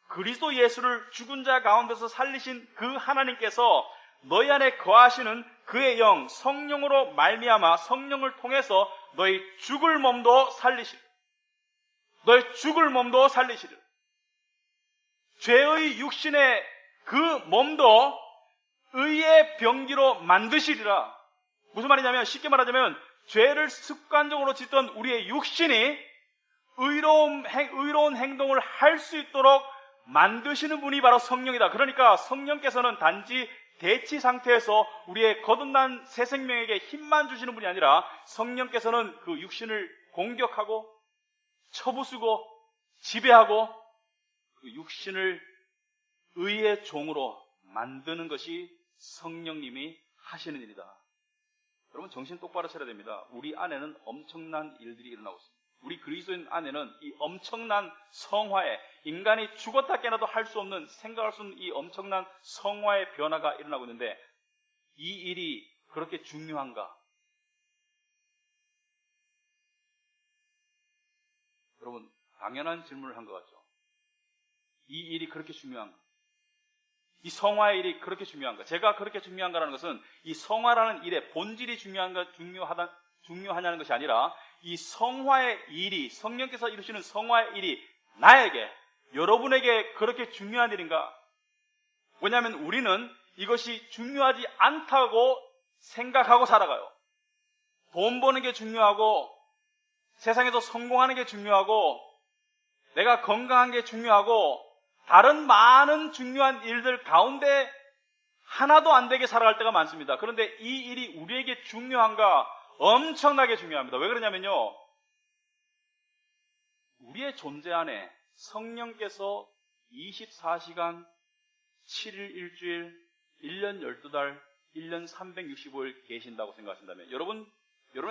그리스도 예수를 죽은 자 가운데서 살리신 그 하나님께서 너희 안에 거하시는 그의 영, 성령으로 말미암아 성령을 통해서 너희 죽을 몸도 살리시리라. 너희 죽을 몸도 살리시리라. 죄의 육신의 그 몸도 의의 병기로 만드시리라. 무슨 말이냐면 쉽게 말하자면 죄를 습관적으로 짓던 우리의 육신이 의로운 행동을 할 수 있도록 만드시는 분이 바로 성령이다. 그러니까 성령께서는 단지 대치 상태에서 우리의 거듭난 새 생명에게 힘만 주시는 분이 아니라 성령께서는 그 육신을 공격하고 쳐부수고 지배하고 그 육신을 의의 종으로 만드는 것이 성령님이 하시는 일이다. 여러분 정신 똑바로 차려야 됩니다. 우리 안에는 엄청난 일들이 일어나고 있습니다. 우리 그리스도인 안에는 이 엄청난 성화에 인간이 죽었다 깨나도 할 수 없는 생각할 수 없는 이 엄청난 성화의 변화가 일어나고 있는데 이 일이 그렇게 중요한가? 여러분 당연한 질문을 한 것 같죠? 이 일이 그렇게 중요한가? 이 성화의 일이 그렇게 중요한가? 제가 그렇게 중요한가라는 것은 이 성화라는 일의 본질이 중요하냐는 것이 아니라 이 성화의 일이, 성령께서 이루시는 성화의 일이 나에게, 여러분에게 그렇게 중요한 일인가? 왜냐하면 우리는 이것이 중요하지 않다고 생각하고 살아가요. 돈 버는 게 중요하고, 세상에서 성공하는 게 중요하고, 내가 건강한 게 중요하고, 다른 많은 중요한 일들 가운데 하나도 안 되게 살아갈 때가 많습니다. 그런데 이 일이 우리에게 중요한가? 엄청나게 중요합니다. 왜 그러냐면요, 우리의 존재 안에 성령께서 24시간 7일 일주일 1년 12달 1년 365일 계신다고 생각하신다면 여러분의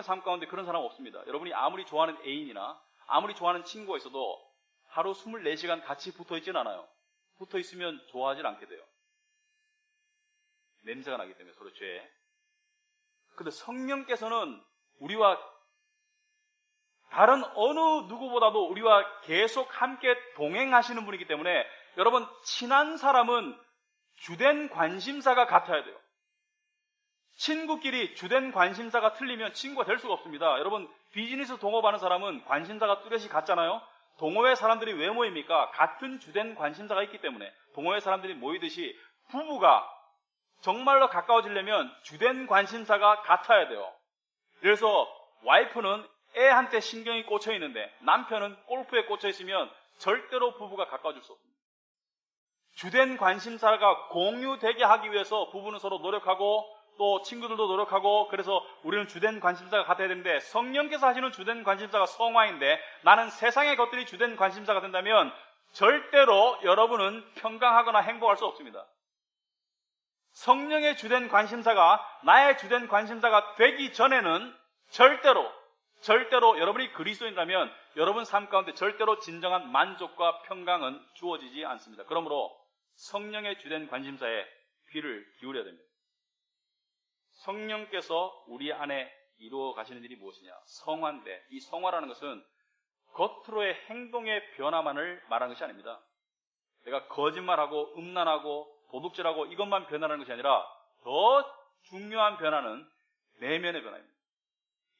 삶 가운데 그런 사람 없습니다. 여러분이 아무리 좋아하는 애인이나 아무리 좋아하는 친구가 있어도 하루 24시간 같이 붙어있지는 않아요. 붙어있으면 좋아하지 않게 돼요. 냄새가 나기 때문에 서로 죄에. 근데 성령께서는 우리와 다른 어느 누구보다도 우리와 계속 함께 동행하시는 분이기 때문에 여러분 친한 사람은 주된 관심사가 같아야 돼요. 친구끼리 주된 관심사가 틀리면 친구가 될 수가 없습니다. 여러분 비즈니스 동업하는 사람은 관심사가 뚜렷이 같잖아요. 동호회 사람들이 왜 모입니까? 같은 주된 관심사가 있기 때문에. 동호회 사람들이 모이듯이 부부가 정말로 가까워지려면 주된 관심사가 같아야 돼요. 그래서 와이프는 애한테 신경이 꽂혀 있는데 남편은 골프에 꽂혀 있으면 절대로 부부가 가까워질 수 없습니다. 주된 관심사가 공유되게 하기 위해서 부부는 서로 노력하고 또 친구들도 노력하고, 그래서 우리는 주된 관심사가 같아야 되는데 성령께서 하시는 주된 관심사가 성화인데 나는 세상의 것들이 주된 관심사가 된다면 절대로 여러분은 평강하거나 행복할 수 없습니다. 성령의 주된 관심사가 나의 주된 관심사가 되기 전에는 절대로 여러분이 그리스도인이라면 여러분 삶 가운데 절대로 진정한 만족과 평강은 주어지지 않습니다. 그러므로 성령의 주된 관심사에 귀를 기울여야 됩니다. 성령께서 우리 안에 이루어 가시는 일이 무엇이냐? 성화인데 이 성화라는 것은 겉으로의 행동의 변화만을 말하는 것이 아닙니다. 내가 거짓말하고 음란하고 도둑질하고 이것만 변화하는 것이 아니라 더 중요한 변화는 내면의 변화입니다.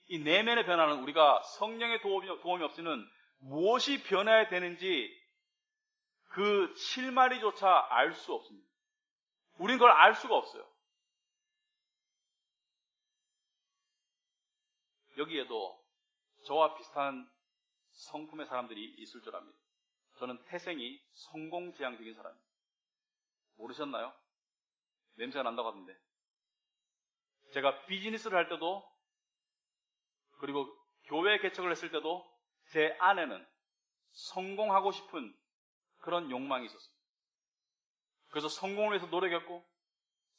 이 내면의 변화는 우리가 성령의 도움이 없이는 무엇이 변해야 되는지 그 실마리조차 알 수 없습니다. 우리는 그걸 알 수가 없어요. 여기에도 저와 비슷한 성품의 사람들이 있을 줄 압니다. 저는 태생이 성공지향적인 사람입니다. 모르셨나요? 냄새가 난다고 하던데. 제가 비즈니스를 할 때도 그리고 교회 개척을 했을 때도 제 안에는 성공하고 싶은 그런 욕망이 있었습니다. 그래서 성공을 위해서 노력했고,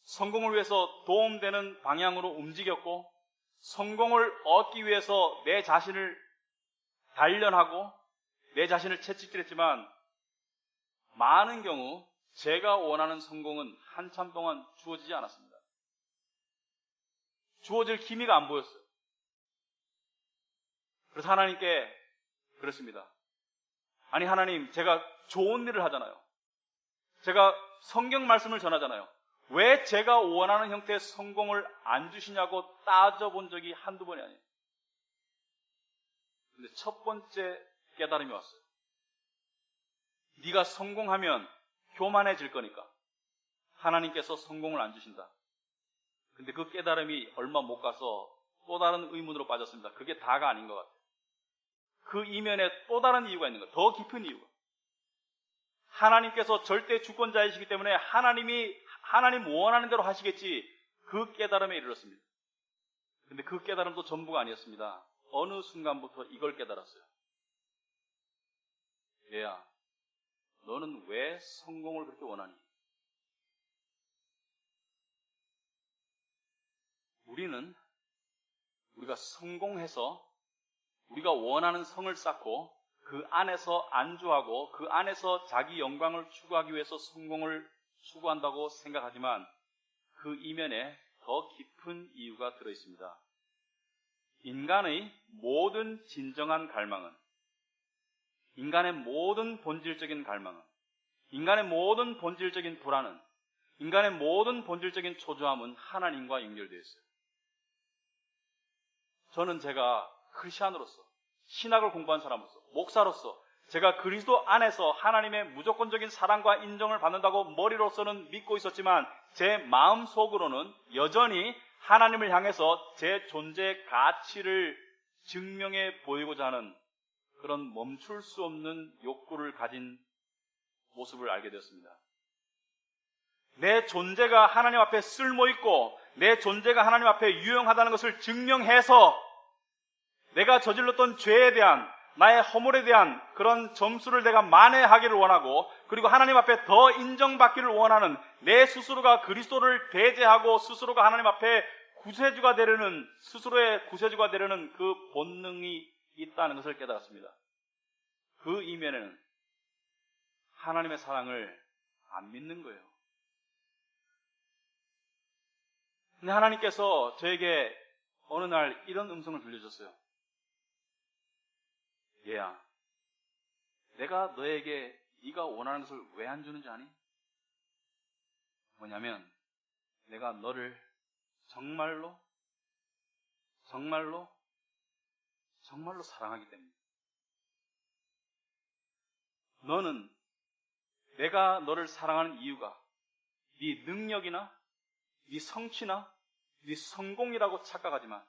성공을 위해서 도움되는 방향으로 움직였고, 성공을 얻기 위해서 내 자신을 단련하고 내 자신을 채찍질했지만, 많은 경우 제가 원하는 성공은 한참 동안 주어지지 않았습니다. 주어질 기미가 안 보였어요. 그래서 하나님께 그랬습니다. 아니 하나님, 제가 좋은 일을 하잖아요. 제가 성경 말씀을 전하잖아요. 왜 제가 원하는 형태의 성공을 안 주시냐고 따져본 적이 한두 번이 아니에요. 근데 첫 번째 깨달음이 왔어요. 네가 성공하면 교만해질 거니까 하나님께서 성공을 안 주신다. 근데 그 깨달음이 얼마 못 가서 또 다른 의문으로 빠졌습니다. 그게 다가 아닌 것 같아요. 그 이면에 또 다른 이유가 있는 거예요. 더 깊은 이유가. 하나님께서 절대 주권자이시기 때문에 하나님 원하는 대로 하시겠지, 그 깨달음에 이르렀습니다. 근데 그 깨달음도 전부가 아니었습니다. 어느 순간부터 이걸 깨달았어요. 얘야, 너는 왜 성공을 그렇게 원하니? 우리가 성공해서 우리가 원하는 성을 쌓고 그 안에서 안주하고 그 안에서 자기 영광을 추구하기 위해서 성공을 추구한다고 생각하지만, 그 이면에 더 깊은 이유가 들어있습니다. 인간의 모든 진정한 갈망은, 인간의 모든 본질적인 갈망은, 인간의 모든 본질적인 불안은, 인간의 모든 본질적인 초조함은 하나님과 연결되어 있어요. 저는 제가 크리스찬으로서, 신학을 공부한 사람으로서, 목사로서 제가 그리스도 안에서 하나님의 무조건적인 사랑과 인정을 받는다고 머리로서는 믿고 있었지만, 제 마음속으로는 여전히 하나님을 향해서 제 존재의 가치를 증명해 보이고자 하는 그런 멈출 수 없는 욕구를 가진 모습을 알게 되었습니다. 내 존재가 하나님 앞에 쓸모있고 내 존재가 하나님 앞에 유용하다는 것을 증명해서 내가 저질렀던 죄에 대한, 나의 허물에 대한 그런 점수를 내가 만회하기를 원하고, 그리고 하나님 앞에 더 인정받기를 원하는 내 스스로가 그리스도를 대제하고 스스로가 하나님 앞에 구세주가 되려는, 스스로의 구세주가 되려는 그 본능이 있다는 것을 깨달았습니다. 그 이면에는 하나님의 사랑을 안 믿는 거예요. 근데 하나님께서 저에게 어느 날 이런 음성을 들려줬어요. 얘야, 내가 너에게 네가 원하는 것을 왜 안 주는지 아니? 뭐냐면 내가 너를 정말로 사랑하기 때문에. 너는 내가 너를 사랑하는 이유가 네 능력이나 네 성취나 네 성공이라고 착각하지만,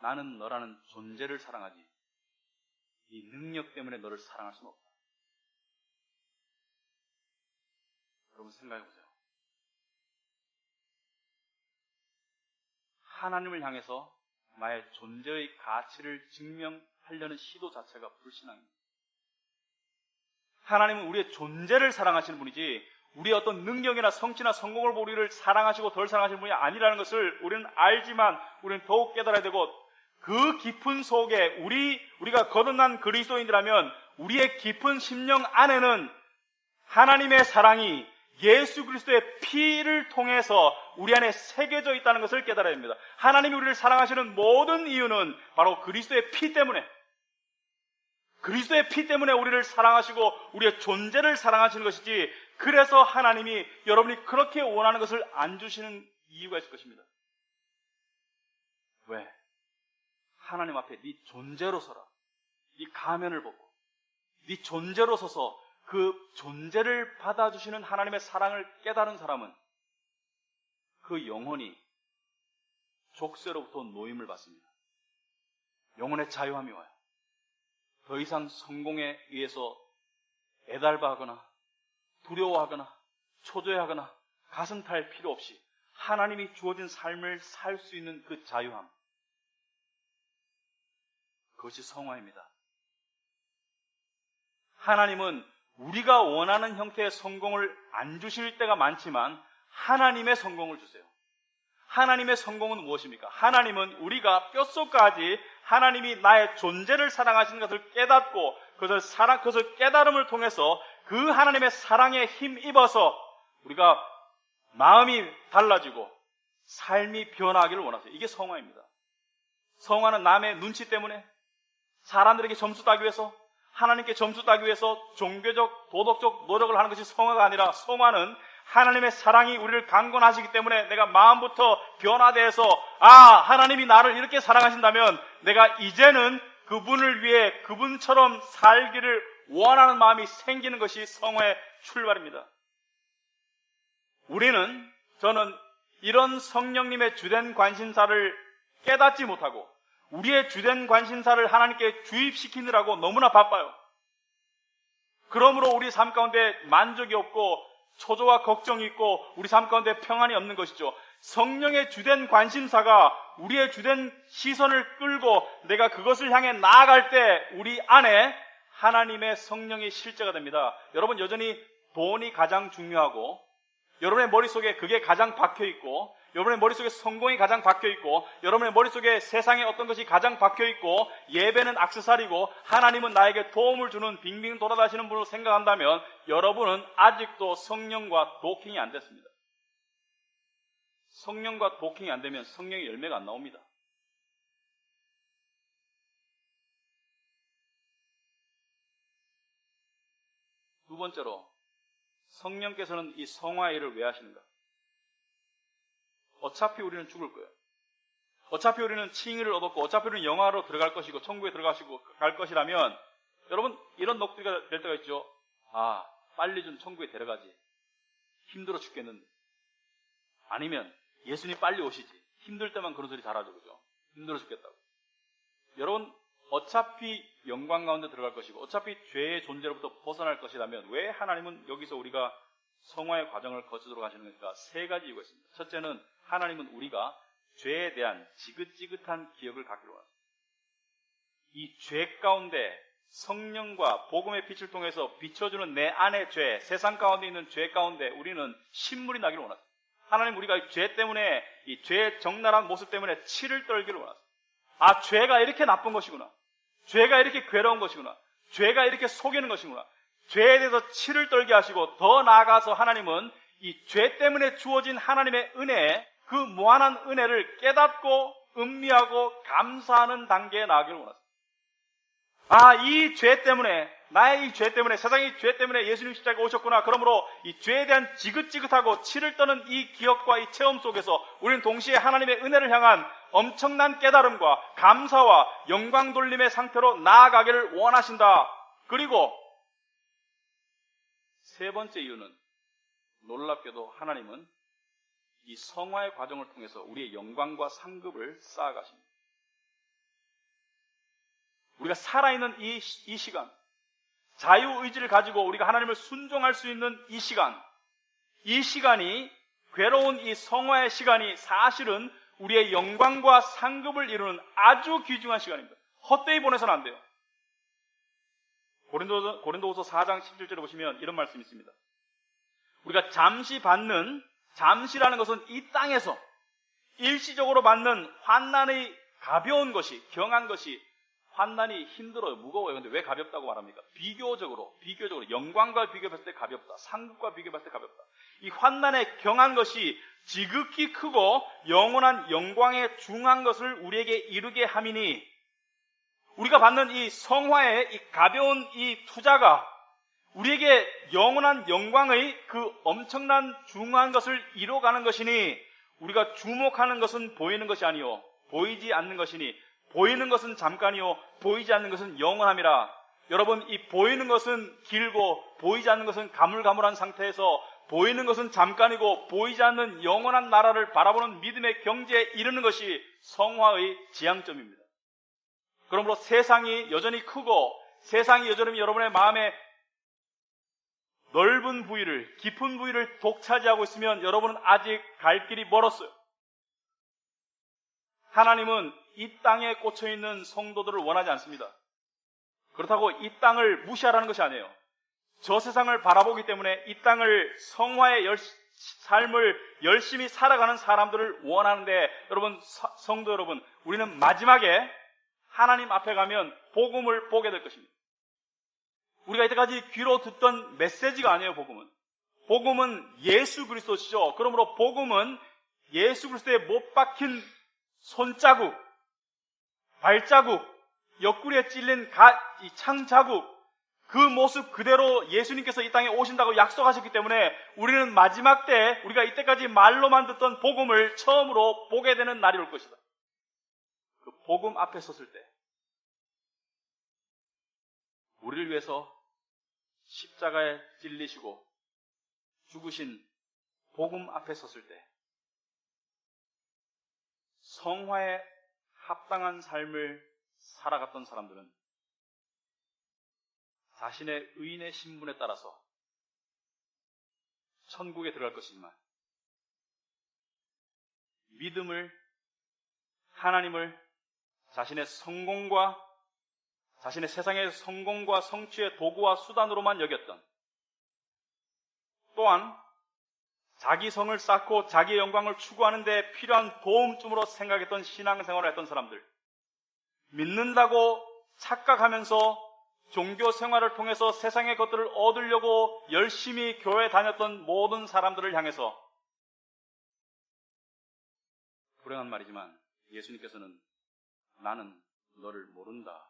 나는 너라는 존재를 사랑하지 이 능력 때문에 너를 사랑할 수는 없다. 여러분 생각해 보세요. 하나님을 향해서 나의 존재의 가치를 증명하려는 시도 자체가 불신앙입니다. 하나님은 우리의 존재를 사랑하시는 분이지 우리의 어떤 능력이나 성취나 성공을 보고 우리를 사랑하시고 덜 사랑하시는 분이 아니라는 것을 우리는 알지만, 우리는 더욱 깨달아야 되고, 그 깊은 속에 우리가 거듭난 그리스도인이라면 우리의 깊은 심령 안에는 하나님의 사랑이 예수 그리스도의 피를 통해서 우리 안에 새겨져 있다는 것을 깨달아야 합니다. 하나님이 우리를 사랑하시는 모든 이유는 바로 그리스도의 피 때문에, 그리스도의 피 때문에 우리를 사랑하시고 우리의 존재를 사랑하시는 것이지, 그래서 하나님이 여러분이 그렇게 원하는 것을 안 주시는 이유가 있을 것입니다. 왜? 하나님 앞에 네 존재로 서라. 네 가면을 벗고 네 존재로 서서 그 존재를 받아주시는 하나님의 사랑을 깨달은 사람은 그 영혼이 족쇄로부터 노임을 받습니다. 영혼의 자유함이 와요. 더 이상 성공에 의해서 애달바하거나 두려워하거나 초조해하거나 가슴 탈 필요 없이 하나님이 주어진 삶을 살 수 있는 그 자유함, 그것이 성화입니다. 하나님은 우리가 원하는 형태의 성공을 안 주실 때가 많지만 하나님의 성공을 주세요. 하나님의 성공은 무엇입니까? 하나님은 우리가 뼛속까지 하나님이 나의 존재를 사랑하시는 것을 깨닫고 그것을 깨달음을 통해서 그 하나님의 사랑에 힘입어서 우리가 마음이 달라지고 삶이 변화하기를 원하세요. 이게 성화입니다. 성화는 남의 눈치 때문에 사람들에게 점수 따기 위해서 하나님께 점수 따기 위해서 종교적, 도덕적 노력을 하는 것이 성화가 아니라 성화는 하나님의 사랑이 우리를 강권하시기 때문에 내가 마음부터 변화돼서 하나님이 나를 이렇게 사랑하신다면 내가 이제는 그분을 위해 그분처럼 살기를 원하는 마음이 생기는 것이 성화의 출발입니다. 저는 이런 성령님의 주된 관심사를 깨닫지 못하고 우리의 주된 관심사를 하나님께 주입시키느라고 너무나 바빠요. 그러므로 우리 삶 가운데 만족이 없고 초조와 걱정이 있고 우리 삶 가운데 평안이 없는 것이죠. 성령의 주된 관심사가 우리의 주된 시선을 끌고 내가 그것을 향해 나아갈 때 우리 안에 하나님의 성령이 실제가 됩니다. 여러분, 여전히 돈이 가장 중요하고 여러분의 머릿속에 그게 가장 박혀있고 여러분의 머릿속에 성공이 가장 박혀있고 여러분의 머릿속에 세상의 어떤 것이 가장 박혀있고 예배는 액세서리고 하나님은 나에게 도움을 주는 빙빙 돌아다니시는 분으로 생각한다면 여러분은 아직도 성령과 도킹이 안 됐습니다. 성령과 도킹이 안 되면 성령의 열매가 안 나옵니다. 두 번째로, 성령께서는 이 성화의 일을 왜 하시는가? 어차피 우리는 죽을 거예요. 어차피 우리는 칭의를 얻었고 어차피 우리는 영화로 들어갈 것이고 천국에 갈 것이라면 여러분, 이런 녹두가 될 때가 있죠. 빨리 좀 천국에 데려가지. 힘들어 죽겠는데. 아니면 예수님 빨리 오시지. 힘들 때만 그런 소리 잘하죠. 그죠? 힘들어 죽겠다고. 여러분, 어차피 영광 가운데 들어갈 것이고 어차피 죄의 존재로부터 벗어날 것이라면 왜 하나님은 여기서 우리가 성화의 과정을 거치도록 하시는 것일까? 세 가지 이유가 있습니다. 첫째는 하나님은 우리가 죄에 대한 지긋지긋한 기억을 갖기로 합니다. 이 죄 가운데 성령과 복음의 빛을 통해서 비춰주는 내 안의 죄, 세상 가운데 있는 죄 가운데 우리는 신물이 나기를 원합니다. 하나님, 우리가 죄 때문에 이 죄의 적나라한 모습 때문에 치를 떨기를 원합니다. 죄가 이렇게 나쁜 것이구나. 죄가 이렇게 괴로운 것이구나. 죄가 이렇게 속이는 것이구나. 죄에 대해서 치를 떨게 하시고 더 나아가서 하나님은 이 죄 때문에 주어진 하나님의 은혜, 그 무한한 은혜를 깨닫고 음미하고 감사하는 단계에 나아가기를 원합니다. 이 죄 때문에, 나의 이 죄 때문에, 세상의 죄 때문에 예수님 십자가에 오셨구나. 그러므로 이 죄에 대한 지긋지긋하고 치를 떠는 이 기억과 이 체험 속에서 우리는 동시에 하나님의 은혜를 향한 엄청난 깨달음과 감사와 영광 돌림의 상태로 나아가기를 원하신다. 그리고 세 번째 이유는 놀랍게도 하나님은 이 성화의 과정을 통해서 우리의 영광과 상급을 쌓아가십니다. 우리가 살아있는 이 시간, 자유의지를 가지고 우리가 하나님을 순종할 수 있는 이 시간이 괴로운 이 성화의 시간이 사실은 우리의 영광과 상급을 이루는 아주 귀중한 시간입니다. 헛되이 보내서는 안 돼요. 고린도후서 4장 17절에 보시면 이런 말씀이 있습니다. 우리가 잠시라는 것은 이 땅에서 일시적으로 받는 환난의 가벼운 것이, 경한 것이, 환난이 힘들어요, 무거워요. 근데 왜 가볍다고 말합니까? 비교적으로 영광과 비교했을 때 가볍다, 상급과 비교했을 때 가볍다. 이 환난의 경한 것이 지극히 크고 영원한 영광에 중한 것을 우리에게 이루게 함이니, 우리가 받는 이 성화의 이 가벼운 이 투자가 우리에게 영원한 영광의 그 엄청난 중한 것을 이뤄가는 것이니, 우리가 주목하는 것은 보이는 것이 아니요 보이지 않는 것이니, 보이는 것은 잠깐이요 보이지 않는 것은 영원함이라. 여러분, 이 보이는 것은 길고 보이지 않는 것은 가물가물한 상태에서 보이는 것은 잠깐이고 보이지 않는 영원한 나라를 바라보는 믿음의 경지에 이르는 것이 성화의 지향점입니다. 그러므로 세상이 여전히 크고 세상이 여전히 여러분의 마음에 넓은 부위를, 깊은 부위를 독차지하고 있으면 여러분은 아직 갈 길이 멀었어요. 하나님은 이 땅에 꽂혀있는 성도들을 원하지 않습니다. 그렇다고 이 땅을 무시하라는 것이 아니에요. 저 세상을 바라보기 때문에 이 땅을 성화의 삶을 열심히 살아가는 사람들을 원하는데, 여러분, 성도 여러분, 우리는 마지막에 하나님 앞에 가면 복음을 보게 될 것입니다. 우리가 이때까지 귀로 듣던 메시지가 아니에요. 복음은 예수 그리스도시죠. 그러므로 복음은 예수 그리스도에 못 박힌 손자국, 발자국, 옆구리에 찔린 이 창자국, 그 모습 그대로 예수님께서 이 땅에 오신다고 약속하셨기 때문에 우리는 마지막 때 우리가 이때까지 말로만 듣던 복음을 처음으로 보게 되는 날이 올 것이다. 그 복음 앞에 섰을 때, 우리를 위해서 십자가에 찔리시고 죽으신 복음 앞에 섰을 때, 성화에 합당한 삶을 살아갔던 사람들은 자신의 의인의 신분에 따라서 천국에 들어갈 것이지만, 믿음을, 하나님을 자신의 성공과, 자신의 세상의 성공과 성취의 도구와 수단으로만 여겼던, 또한 자기 성을 쌓고 자기의 영광을 추구하는 데 필요한 도움쯤으로 생각했던 신앙생활을 했던 사람들, 믿는다고 착각하면서 종교 생활을 통해서 세상의 것들을 얻으려고 열심히 교회 다녔던 모든 사람들을 향해서, 불행한 말이지만 예수님께서는 나는 너를 모른다,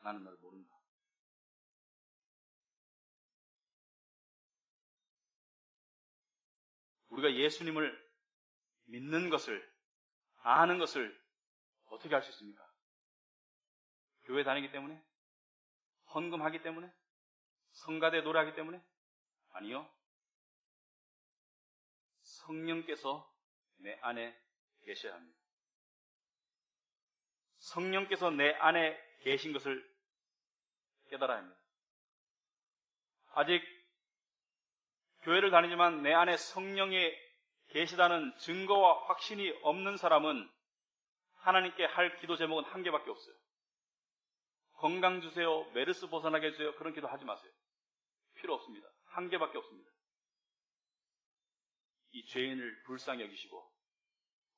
나는 너를 모른다. 우리가 예수님을 믿는 것을, 아는 것을 어떻게 할 수 있습니까? 교회 다니기 때문에? 헌금하기 때문에? 성가대 노래하기 때문에? 아니요. 성령께서 내 안에 계셔야 합니다. 성령께서 내 안에 계신 것을 깨달아야 합니다. 아직 교회를 다니지만 내 안에 성령이 계시다는 증거와 확신이 없는 사람은 하나님께 할 기도 제목은 한 개밖에 없어요. 건강 주세요, 메르스 벗어나게 해주세요, 그런 기도 하지 마세요. 필요 없습니다. 한 개밖에 없습니다. 이 죄인을 불쌍히 여기시고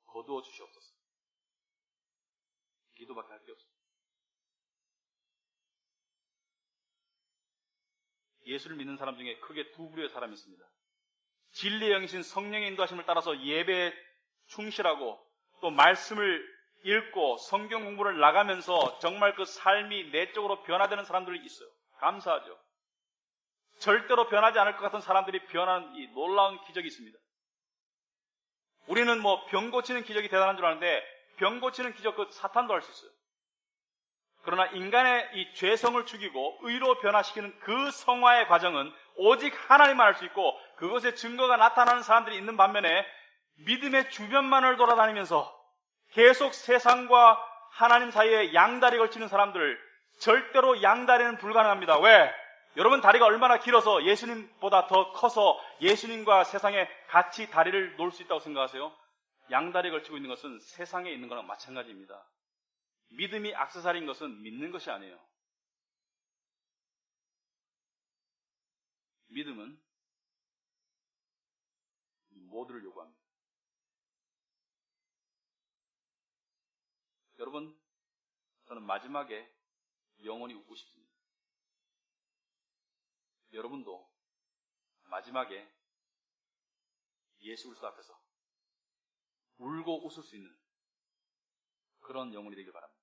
거두어 주시옵소서. 기도밖에 할 게 없습니다. 예수를 믿는 사람 중에 크게 두 부류의 사람이 있습니다. 진리의 영이신 성령의 인도하심을 따라서 예배에 충실하고 또 말씀을 읽고 성경 공부를 나가면서 정말 그 삶이 내적으로 변화되는 사람들이 있어요. 감사하죠. 절대로 변하지 않을 것 같은 사람들이 변하는 이 놀라운 기적이 있습니다. 우리는 병 고치는 기적이 대단한 줄 아는데, 병 고치는 기적 그 사탄도 할 수 있어요. 그러나 인간의 이 죄성을 죽이고 의로 변화시키는 그 성화의 과정은 오직 하나님만 할 수 있고, 그것의 증거가 나타나는 사람들이 있는 반면에 믿음의 주변만을 돌아다니면서 계속 세상과 하나님 사이에 양다리 걸치는 사람들, 절대로 양다리는 불가능합니다. 왜? 여러분 다리가 얼마나 길어서 예수님보다 더 커서 예수님과 세상에 같이 다리를 놓을 수 있다고 생각하세요? 양다리 걸치고 있는 것은 세상에 있는 거랑 마찬가지입니다. 믿음이 액세서리인 것은 믿는 것이 아니에요. 믿음은 모두를 요구합니다. 여러분, 저는 마지막에 영원히 웃고 싶습니다. 여러분도 마지막에 예수 그리스도 앞에서 울고 웃을 수 있는 그런 영혼이 되길 바랍니다.